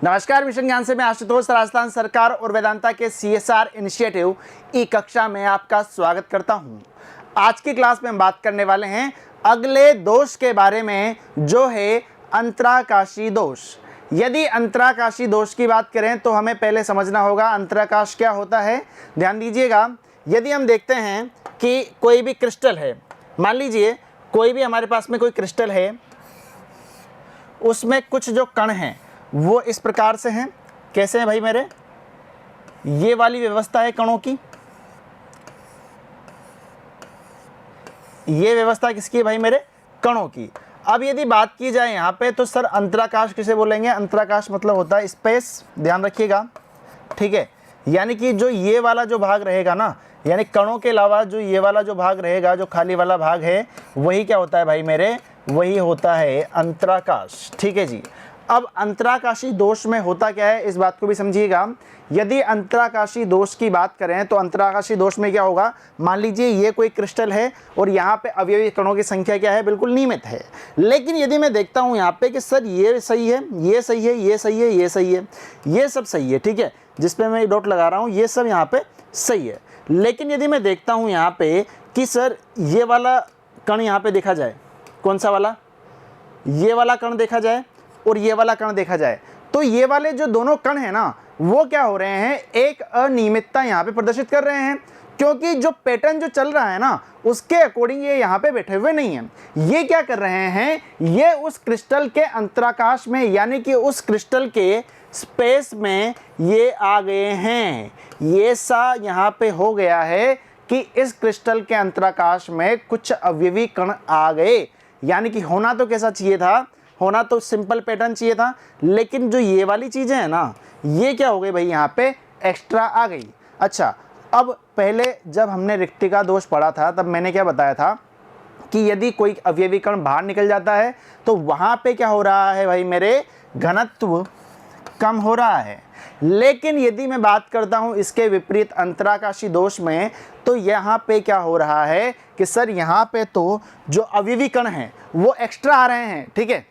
नमस्कार, मिशन ज्ञान से मैं आशुतोष राजस्थान सरकार और वेदांता के CSR इनिशिएटिव ई कक्षा में आपका स्वागत करता हूं। आज की क्लास में हम बात करने वाले हैं अगले दोष के बारे में, जो है अंतराकाशी दोष। यदि अंतराकाशी दोष की बात करें तो हमें पहले समझना होगा अंतराकाश क्या होता है। ध्यान दीजिएगा, यदि हम देखते हैं कि कोई भी क्रिस्टल है, मान लीजिए कोई भी हमारे पास में कोई क्रिस्टल है, उसमें कुछ जो कण हैं वो इस प्रकार से हैं। कैसे हैं भाई मेरे? ये वाली व्यवस्था है कणों की। ये व्यवस्था किसकी है भाई मेरे? कणों की। अब यदि बात की जाए यहाँ पे तो सर अंतराकाश किसे बोलेंगे? अंतराकाश मतलब होता है स्पेस, ध्यान रखिएगा, ठीक है। यानी कि जो ये वाला जो भाग रहेगा ना, यानी कणों के अलावा जो ये वाला जो भाग रहेगा, जो खाली वाला भाग है, वही क्या होता है भाई मेरे? वही होता है अंतराकाश, ठीक है जी। अब अंतराकाशी दोष में होता क्या है, इस बात को भी समझिएगा। यदि अंतराकाशी दोष की बात करें तो अंतराकाशी दोष में क्या होगा, मान लीजिए ये कोई क्रिस्टल है और यहाँ पे अवयवी कणों की संख्या क्या है? बिल्कुल नियमित है। लेकिन यदि मैं देखता हूँ यहाँ पे कि सर ये सही है, ये सही है, ये सही है, ये सही है, ये सब सही है, ठीक है, जिसपे मैं डॉट लगा रहा हूँ ये सब यहाँ पे सही है। लेकिन यदि मैं देखता हूँ यहाँ पे कि सर ये वाला कण यहाँ पे देखा जाए, कौन सा वाला? ये वाला कण देखा जाए और ये वाला कण देखा जाए, तो ये वाले जो दोनों कण हैं ना, वो क्या हो रहे हैं? एक अनियमितता यहाँ पे प्रदर्शित कर रहे हैं, क्योंकि जो पैटर्न जो चल रहा है ना, उसके अकॉर्डिंग ये यहाँ पे बैठे हुए नहीं हैं। ये क्या कर रहे हैं? ये उस क्रिस्टल के अंतराकाश में, यानी कि उस क्रिस्टल के स्पेस में ये आ गए हैं। ये सा यहाँ पे हो गया है कि इस क्रिस्टल के अंतराकाश में कुछ अवयवी कण आ गए। यानी कि होना तो कैसा चाहिए था? होना तो सिंपल पैटर्न चाहिए था, लेकिन जो ये वाली चीज़ें हैं ना, ये क्या हो गई भाई? यहाँ पे एक्स्ट्रा आ गई। अच्छा, अब पहले जब हमने रिक्तिका दोष पढ़ा था तब मैंने क्या बताया था कि यदि कोई अवयवी कण बाहर निकल जाता है तो वहाँ पे क्या हो रहा है भाई मेरे? घनत्व कम हो रहा है। लेकिन यदि मैं बात करता हूँ इसके विपरीत अंतराकाशी दोष में, तो यहाँ पे क्या हो रहा है कि सर यहाँ पे तो जो अवयवी कण हैं वो एक्स्ट्रा आ रहे हैं, ठीक है।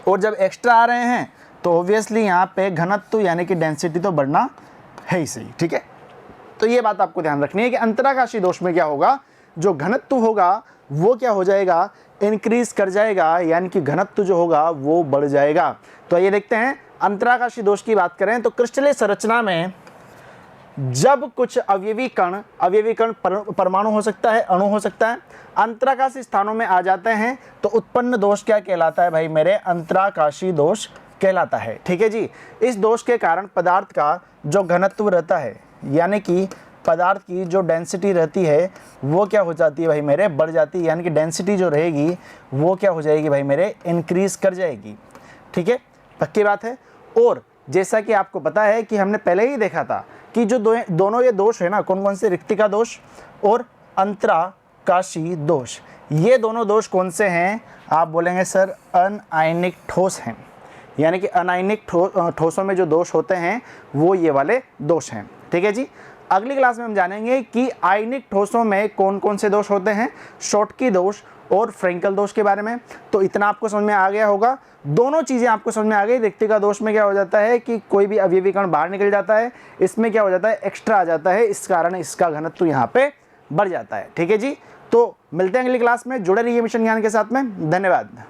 और जब एक्स्ट्रा आ रहे हैं तो ऑब्वियसली यहाँ पे घनत्व यानी कि डेंसिटी तो बढ़ना है ही सही, ठीक है। तो ये बात आपको ध्यान रखनी है कि अंतराकाशी दोष में क्या होगा, जो घनत्व होगा वो क्या हो जाएगा? इंक्रीज कर जाएगा, यानी कि घनत्व जो होगा वो बढ़ जाएगा। तो ये देखते हैं अंतराकाशी दोष की बात करें तो क्रिस्टलीय संरचना में जब कुछ अवयवी कण परमाणु हो सकता है, अणु हो सकता है, अंतराकाशी स्थानों में आ जाते हैं तो उत्पन्न दोष क्या कहलाता है भाई मेरे? अंतराकाशी दोष कहलाता है, ठीक है जी। इस दोष के कारण पदार्थ का जो घनत्व रहता है, यानी कि पदार्थ की जो डेंसिटी रहती है वो क्या हो जाती है भाई मेरे? बढ़ जाती है। यानी कि डेंसिटी जो रहेगी वो क्या हो जाएगी भाई मेरे? इंक्रीज कर जाएगी, ठीक है, पक्की बात है। और जैसा कि आपको पता है कि हमने पहले ही देखा था कि जो दोनों ये दोष है ना, कौन कौन से? रिक्तिका दोष और अंतराकाशी दोष। ये दोनों दोष कौन से हैं? आप बोलेंगे सर अनआयनिक ठोस हैं, यानी कि अनायनिक ठोसों में जो दोष होते हैं वो ये वाले दोष हैं, ठीक है जी। अगली क्लास में हम जानेंगे कि आयनिक ठोसों में कौन कौन से दोष होते हैं, शॉटकी दोष और फ्रेंकल दोष के बारे में। तो इतना आपको समझ में आ गया होगा, दोनों चीज़ें आपको समझ में आ गई। रिक्तिका दोष में क्या हो जाता है कि कोई भी अवयवी कण बाहर निकल जाता है, इसमें क्या हो जाता है? एक्स्ट्रा आ जाता है, इस कारण इसका घनत्व यहाँ पे बढ़ जाता है, ठीक है जी। तो मिलते हैं अगली क्लास में, जुड़े रहिए मिशन ज्ञान के साथ में। धन्यवाद।